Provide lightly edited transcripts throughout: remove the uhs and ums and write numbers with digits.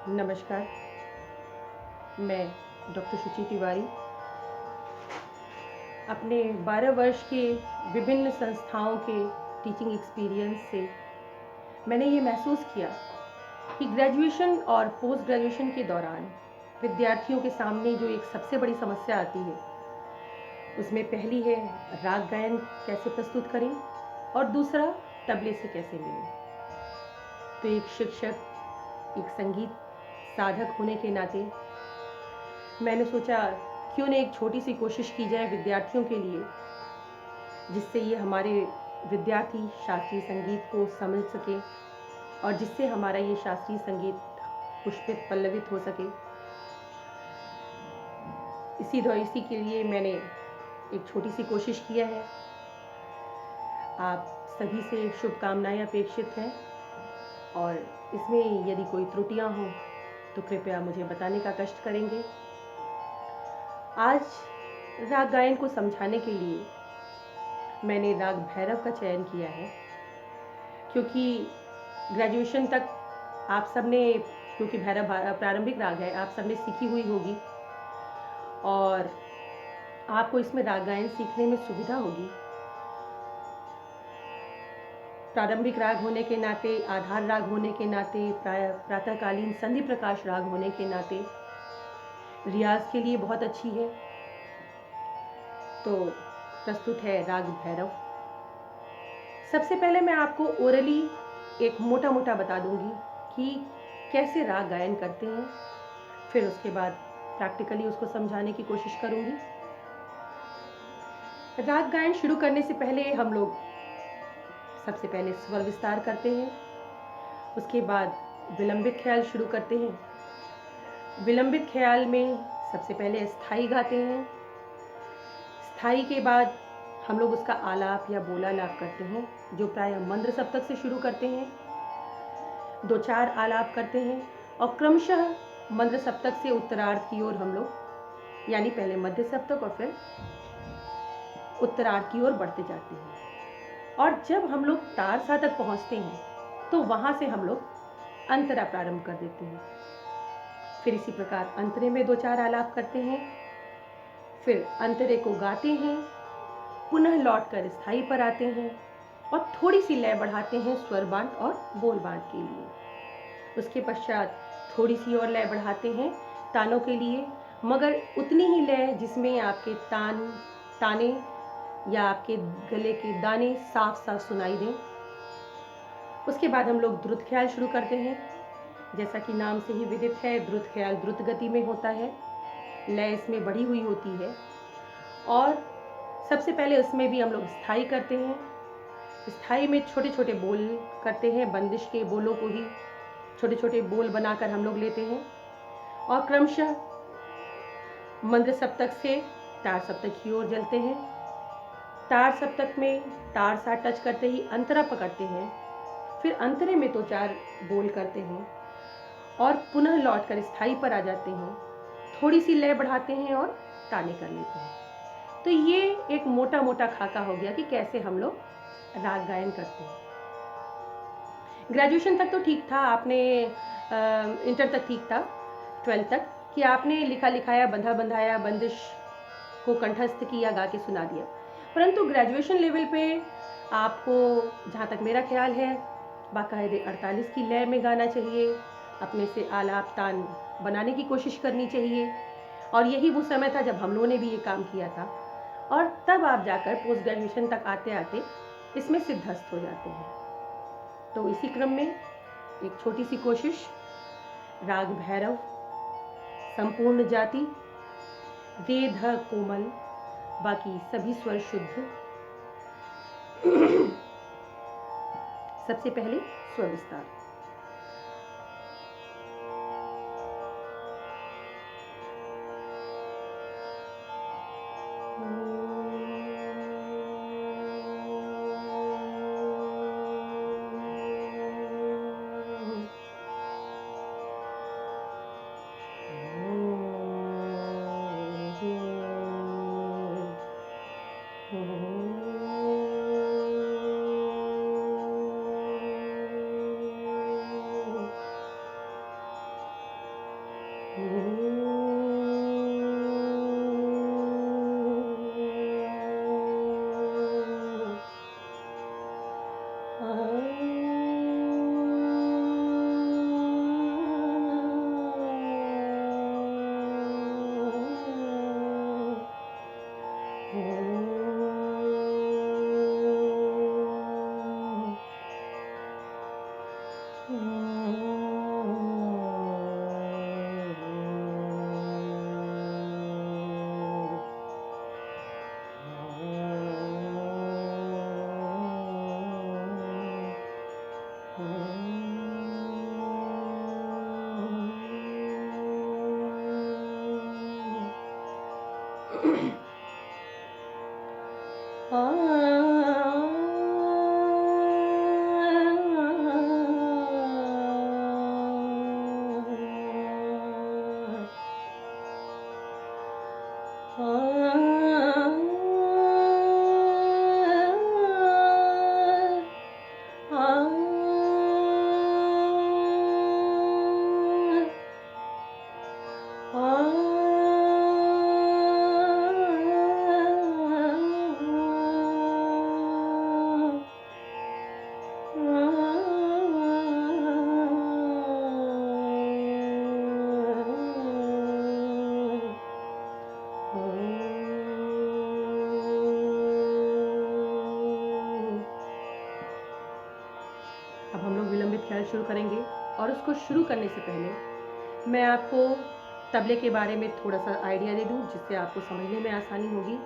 नमस्कार, मैं डॉक्टर शुचि तिवारी अपने 12 वर्ष के विभिन्न संस्थाओं के टीचिंग एक्सपीरियंस से मैंने ये महसूस किया कि ग्रेजुएशन और पोस्ट ग्रेजुएशन के दौरान विद्यार्थियों के सामने जो एक सबसे बड़ी समस्या आती है, उसमें पहली है राग गायन कैसे प्रस्तुत करें और दूसरा तबले से कैसे मिलें। तो एक शिक्षक, एक संगीत साधक होने के नाते मैंने सोचा क्यों न एक छोटी सी कोशिश की जाए विद्यार्थियों के लिए, जिससे ये हमारे विद्यार्थी शास्त्रीय संगीत को समझ सके और जिससे हमारा ये शास्त्रीय संगीत पुष्पित पल्लवित हो सके। इसी के लिए मैंने एक छोटी सी कोशिश किया है। आप सभी से शुभकामनाएं अपेक्षित हैं और इसमें यदि कोई त्रुटियां हों तो कृपया मुझे बताने का कष्ट करेंगे। आज राग गायन को समझाने के लिए मैंने राग भैरव का चयन किया है, क्योंकि ग्रेजुएशन तक आप सबने, क्योंकि भैरव प्रारंभिक राग है, आप सबने सीखी हुई होगी और आपको इसमें राग गायन सीखने में सुविधा होगी। प्रारंभिक राग होने के नाते, आधार राग होने के नाते, प्रातःकालीन संधि प्रकाश राग होने के नाते रियाज के लिए बहुत अच्छी है। तो प्रस्तुत है राग भैरव। सबसे पहले मैं आपको ओरली एक मोटा मोटा बता दूंगी कि कैसे राग गायन करते हैं, फिर उसके बाद प्रैक्टिकली उसको समझाने की कोशिश करूंगी। राग गायन शुरू करने से पहले हम लोग सबसे पहले स्वर विस्तार करते हैं, उसके बाद विलंबित ख्याल शुरू करते हैं। विलंबित ख्याल में सबसे पहले स्थाई गाते हैं, स्थाई के बाद हम लोग उसका आलाप या बोलालाप करते हैं, जो प्रायः मंद्र सप्तक से शुरू करते हैं। 2-4 आलाप करते हैं और क्रमशः मंद्र सप्तक से उत्तरार्ध की ओर हम लोग, यानी पहले मध्य सप्तक और फिर उत्तरार्ध की ओर बढ़ते जाते हैं। और जब हम लोग तार सा तक पहुंचते हैं तो वहां से हम लोग अंतरा प्रारंभ कर देते हैं। फिर इसी प्रकार अंतरे में 2-4 आलाप करते हैं, फिर अंतरे को गाते हैं, पुनः लौटकर स्थाई पर आते हैं और थोड़ी सी लय बढ़ाते हैं स्वर बांट और बोल बांट के लिए। उसके पश्चात थोड़ी सी और लय बढ़ाते हैं तानों के लिए, मगर उतनी ही लय जिसमें आपके ताने या आपके गले के दाने साफ साफ सुनाई दें। उसके बाद हम लोग द्रुत ख्याल शुरू करते हैं। जैसा कि नाम से ही विदित है, द्रुत ख्याल द्रुत गति में होता है, लय इसमें बढ़ी हुई होती है और सबसे पहले उसमें भी हम लोग स्थाई करते हैं। स्थाई में छोटे छोटे बोल करते हैं, बंदिश के बोलों को ही छोटे छोटे बोल बनाकर हम लोग लेते हैं और क्रमशः मंद्र सप्तक से तार सप्तक की ओर चलते हैं। तार सप्तक में तार सा टच करते ही अंतरा पकड़ते हैं, फिर अंतरे में 2-4 बोल करते हैं और पुनः लौटकर स्थाई पर आ जाते हैं, थोड़ी सी लय बढ़ाते हैं और ताने कर लेते हैं। तो ये एक मोटा मोटा खाका हो गया कि कैसे हम लोग राग गायन करते हैं। ग्रेजुएशन तक तो ठीक था, आपने इंटर तक ठीक था, 12th तक कि आपने लिखा लिखाया, बंधा बंधाया, बंदिश को कंठस्थ किया, गा के सुना दिया। परंतु ग्रेजुएशन लेवल पे आपको, जहाँ तक मेरा ख्याल है, बाकायदे 48 की लय में गाना चाहिए, अपने से आलाप तान बनाने की कोशिश करनी चाहिए और यही वो समय था जब हम लोगों ने भी ये काम किया था और तब आप जाकर पोस्ट ग्रेजुएशन तक आते आते इसमें सिद्धस्त हो जाते हैं। तो इसी क्रम में एक छोटी सी कोशिश, राग भैरव, संपूर्ण जाति, रे ध कोमल, बाकी सभी स्वर शुद्ध। सबसे पहले स्वर विस्तार। अब हम लोग विलंबित ख्याल शुरू करेंगे और उसको शुरू करने से पहले मैं आपको तबले के बारे में थोड़ा सा आइडिया दे दूं, जिससे आपको समझने में आसानी होगी।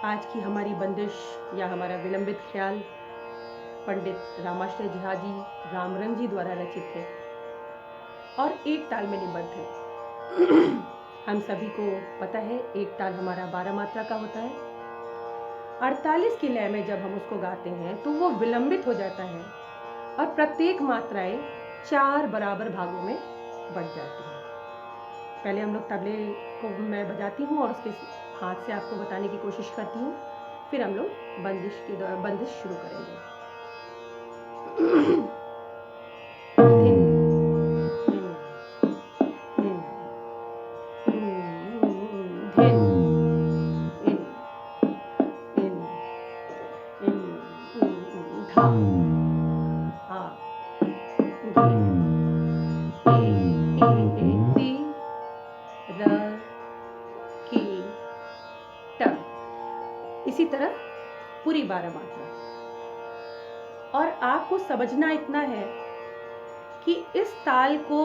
आज की हमारी बंदिश या हमारा विलंबित ख्याल पंडित रामाश्रय झा जी रामरंग जी द्वारा रचित है और एक ताल में निबद्ध है। हम सभी को पता है एक ताल हमारा 12 मात्रा का होता है। 48 की लय में जब हम उसको गाते हैं तो वो विलंबित हो जाता है और प्रत्येक मात्राएं 4 बराबर भागों में बट जाती हैं। पहले हम लोग तबले को मैं बजाती हूँ और उसके हाथ से आपको बताने की कोशिश करती हूँ, फिर हम लोग बंदिश शुरू करेंगे। इसी तरह पूरी 12 मात्रा। और आपको समझना इतना है कि इस ताल को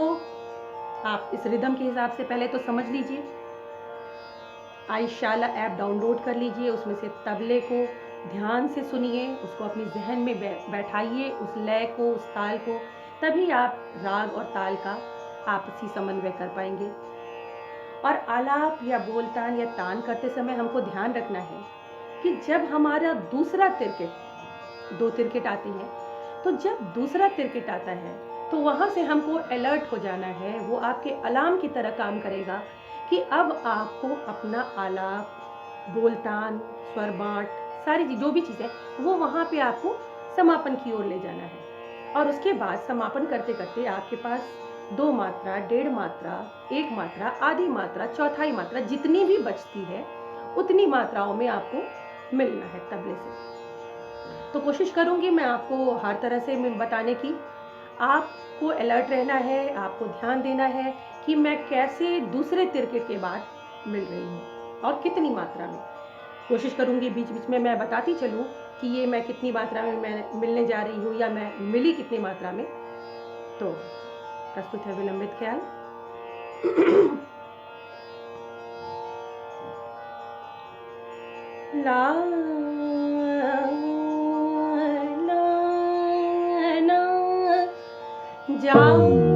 आप इस रिदम के हिसाब से पहले तो समझ लीजिए। आयशाला ऐप डाउनलोड कर लीजिए, उसमें से तबले को ध्यान से सुनिए, उसको अपने जहन में बैठाइए, उस लय को, उस ताल को, तभी आप राग और ताल का आपसी समन्वय कर पाएंगे। और आलाप या बोलतान या तान करते समय हमको ध्यान रखना है कि जब हमारा दूसरा तिरकिट, 2 तिरकिट आती हैं, तो जब दूसरा तिरकिट आता है तो वहाँ से हमको अलर्ट हो जाना है। वो आपके अलार्म की तरह काम करेगा कि अब आपको अपना आलाप, बोलतान, स्वर बाँट, सारी जो भी चीज़ें वो वहाँ पे आपको समापन की ओर ले जाना है। और उसके बाद समापन करते करते आपके पास 2 मात्रा, 1.5 मात्रा, 1 मात्रा, आधी मात्रा, चौथाई मात्रा जितनी भी बचती है उतनी मात्राओं में आपको मिलना है तबले से। तो कोशिश करूंगी मैं आपको हर तरह से बताने की। आपको अलर्ट रहना है, आपको ध्यान देना है कि मैं कैसे दूसरे तिरकिट के बाद मिल रही हूँ और कितनी मात्रा में। कोशिश करूंगी बीच बीच में मैं बताती चलूँ कि ये मैं कितनी मात्रा में मैं मिलने जा रही हूँ या मैं मिली कितनी मात्रा में। तो प्रस्तुत है विलंबित ख्याल। ला ला ना जाओ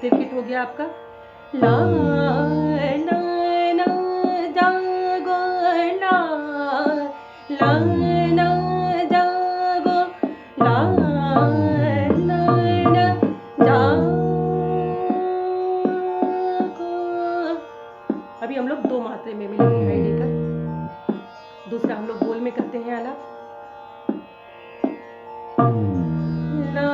तिरकिट हो गया आपका। ला ना ना जागो ला ला ना जागो ला ना ना जागो। अभी हम लोग दो मात्रे में मिलेंगे हाई लेकर। दूसरा हम लोग बोल में करते हैं आलाप। ला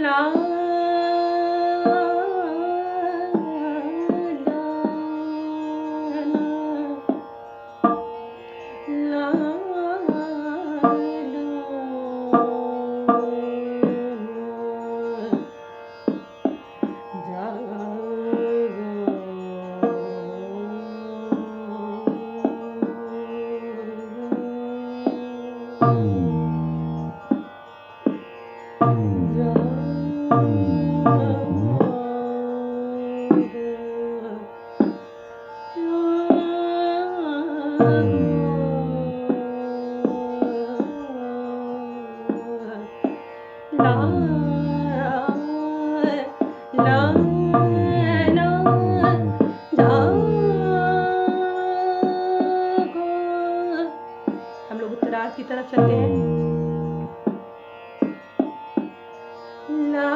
ला हम लोग उत्तरार्ध की तरफ चलते हैं। ला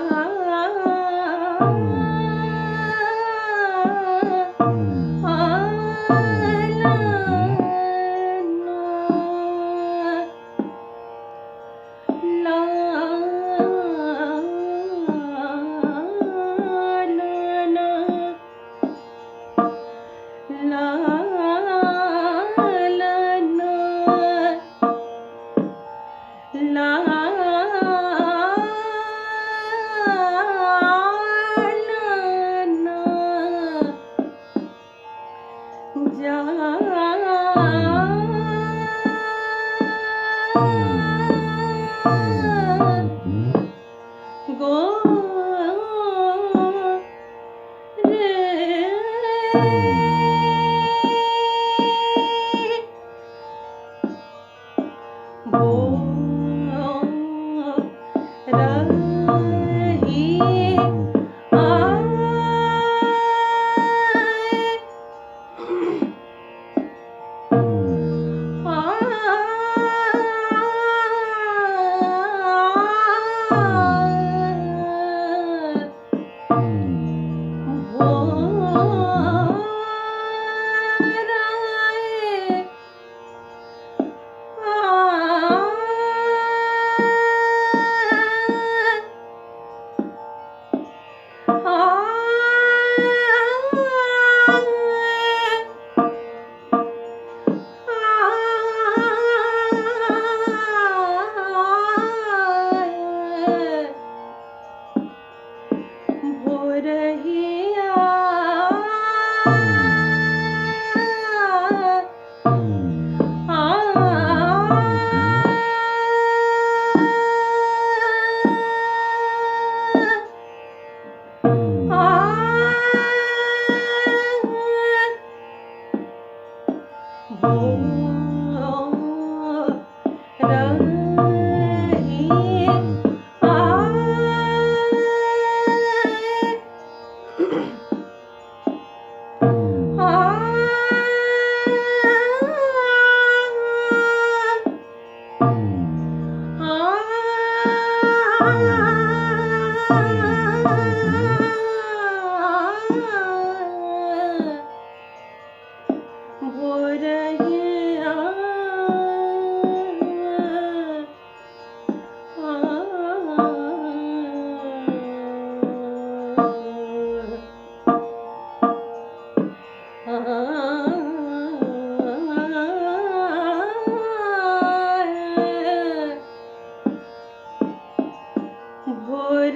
भोर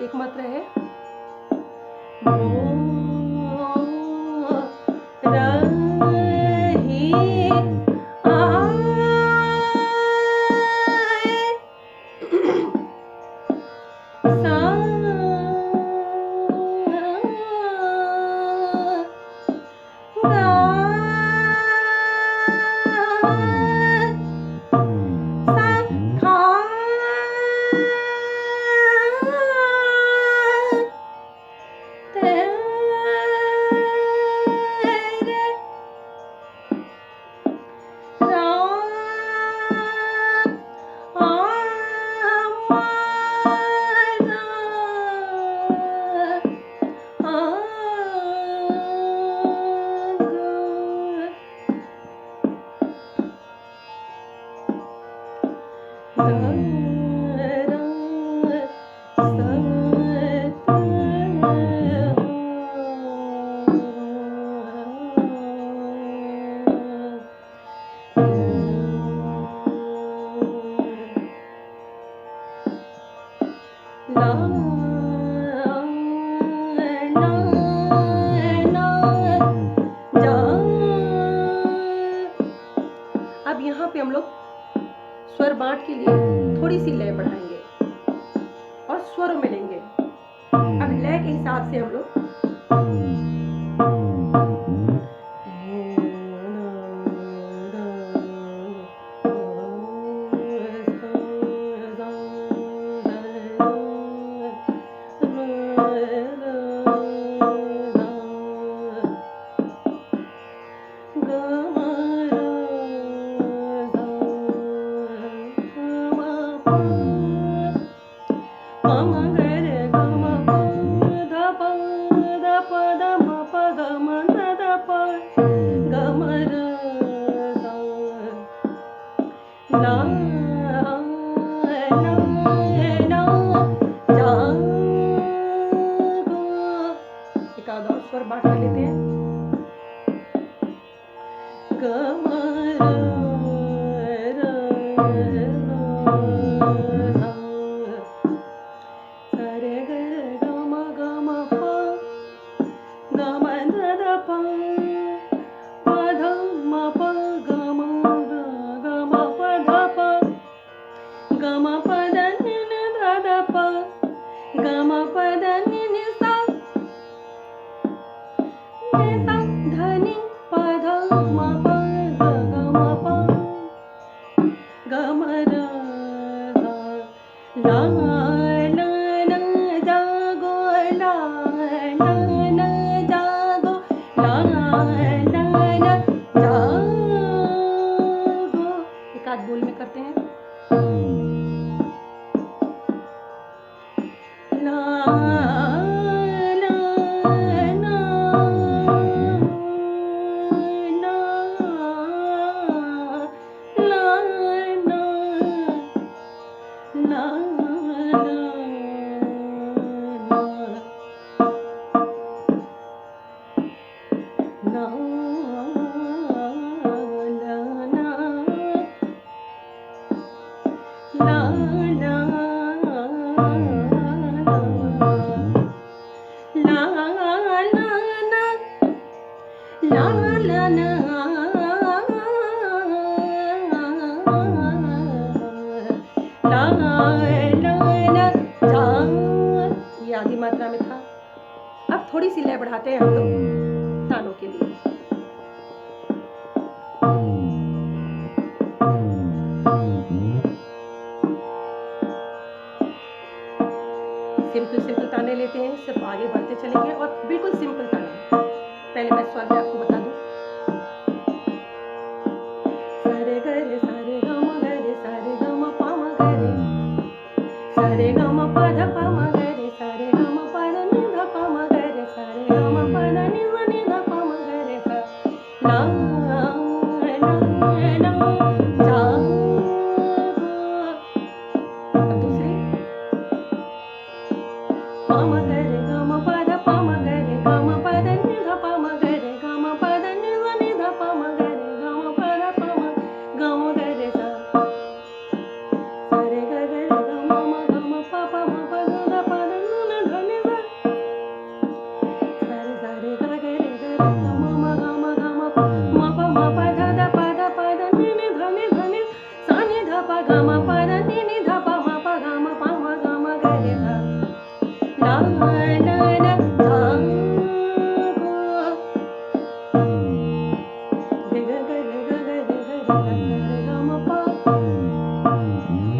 बस एक मात्रा है। रही अब यहाँ पे हम लोग स्वर बांट के लिए थोड़ी सी लय बढ़ाएंगे और स्वरों में लेंगे। अब लय के हिसाब से हम लोग स्वर बांट कर लेते हैं। बोल में करते हैं। ये आधी मात्रा में था। अब थोड़ी सी लय बढ़ाते हैं हम लोग तानों के लिए। सिंपल सिंपल ताने लेते हैं, सिर्फ आगे बढ़ते चलेंगे और बिल्कुल सिंपल ताने। पहले मैं स्वर में आपको बता दूं। सारे गरे सारे गम गरे सारे गम पाम गरे सारे गम पद पाम गरे सारे गम पद नि ध पाम गरे सारे गम पद नि प ग म प द नि नि ध प म प ग म प म ग म ग रे ध ला ला ला धा गो रे ग ग रे ग ग रे ग रे ग सा रे ग म प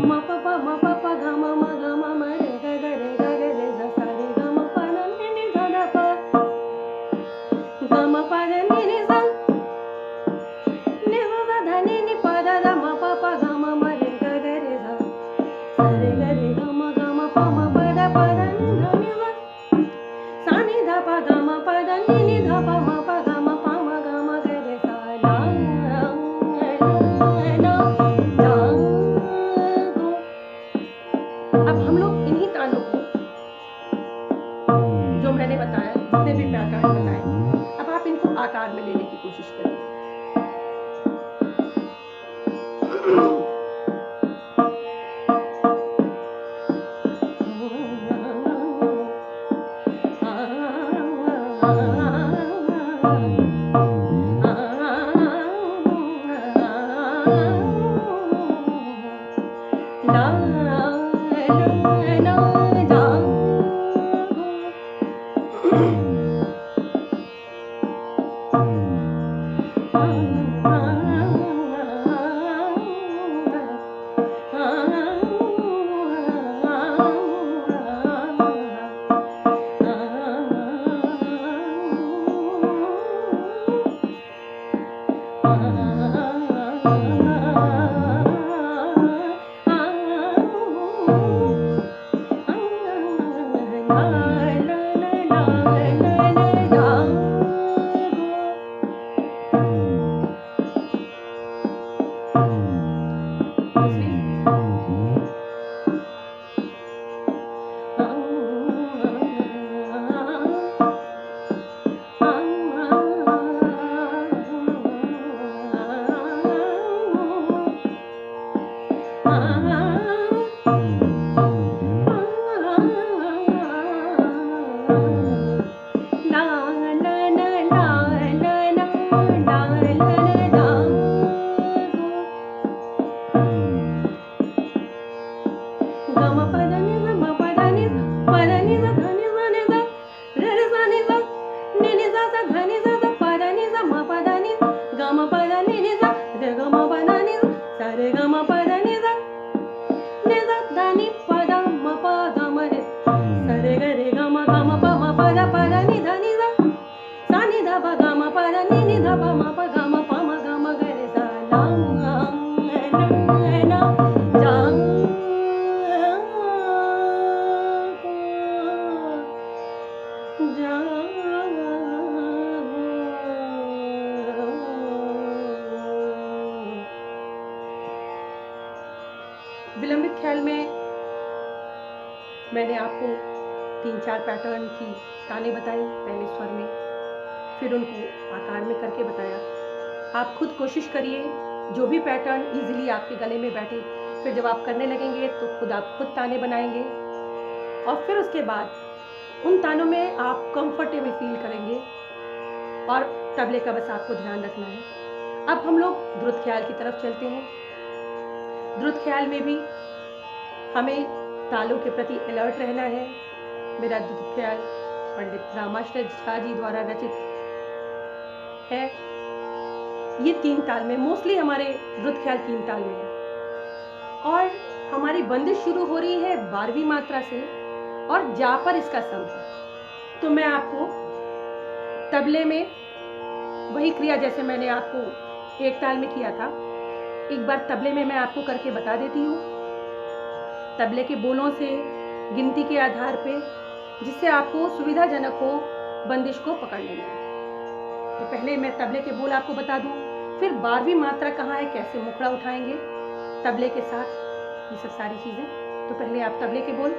म प प ग म म ग म म रे ग ग रे ग ग रे ध सा रे ग म प द नि नि ध ध प ग म प द नि नि ध नि ध ध ध नि नि प द ध म प प ग म म रे ग ग रे ध सा रे ग रे ग म प म प द नि ध नि ध सा नि ध प ग म प द नि नि ध प म प ग म प म ग म ग रे सा ला ला धा गो। अब हम लोग इन्हीं तानों को, जो मैंने बताया, जितने भी पैटर्न बताए, अब आप इनको आकार में लेने की कोशिश करिए। ला ला ला धा गो विलंबित ख्याल में मैंने आपको 3-4 पैटर्न की ताने बताई पहले स्वर में, फिर उनको आकार में करके बताया। आप खुद कोशिश करिए, जो भी पैटर्न इजीली आपके गले में बैठे, फिर जब आप करने लगेंगे तो आप खुद ताने बनाएंगे और फिर उसके बाद उन तानों में आप कंफर्टेबल फील करेंगे और तबले का बस आपको ध्यान रखना है। अब हम लोग द्रुत ख्याल की तरफ चलते हैं। द्रुत ख्याल में भी हमें तालों के प्रति अलर्ट रहना है। मेरा द्रुत ख्याल पंडित रामाश्रय झा जी द्वारा रचित है। ये 3 ताल में, मोस्टली हमारे द्रुत ख्याल 3 ताल में है और हमारी बंदिश शुरू हो रही है 12वीं मात्रा से और जा पर इसका सम है। तो मैं आपको तबले में वही क्रिया जैसे मैंने आपको एक ताल में किया था, एक बार तबले में मैं आपको करके बता देती हूँ, तबले के बोलों से गिनती के आधार पे, जिससे आपको सुविधाजनक हो बंदिश को पकड़ने में। तो पहले मैं तबले के बोल आपको बता दूं, फिर 12वीं मात्रा कहाँ है, कैसे मुखड़ा उठाएंगे तबले के साथ, ये सब सारी चीजें। तो पहले आप तबले के बोल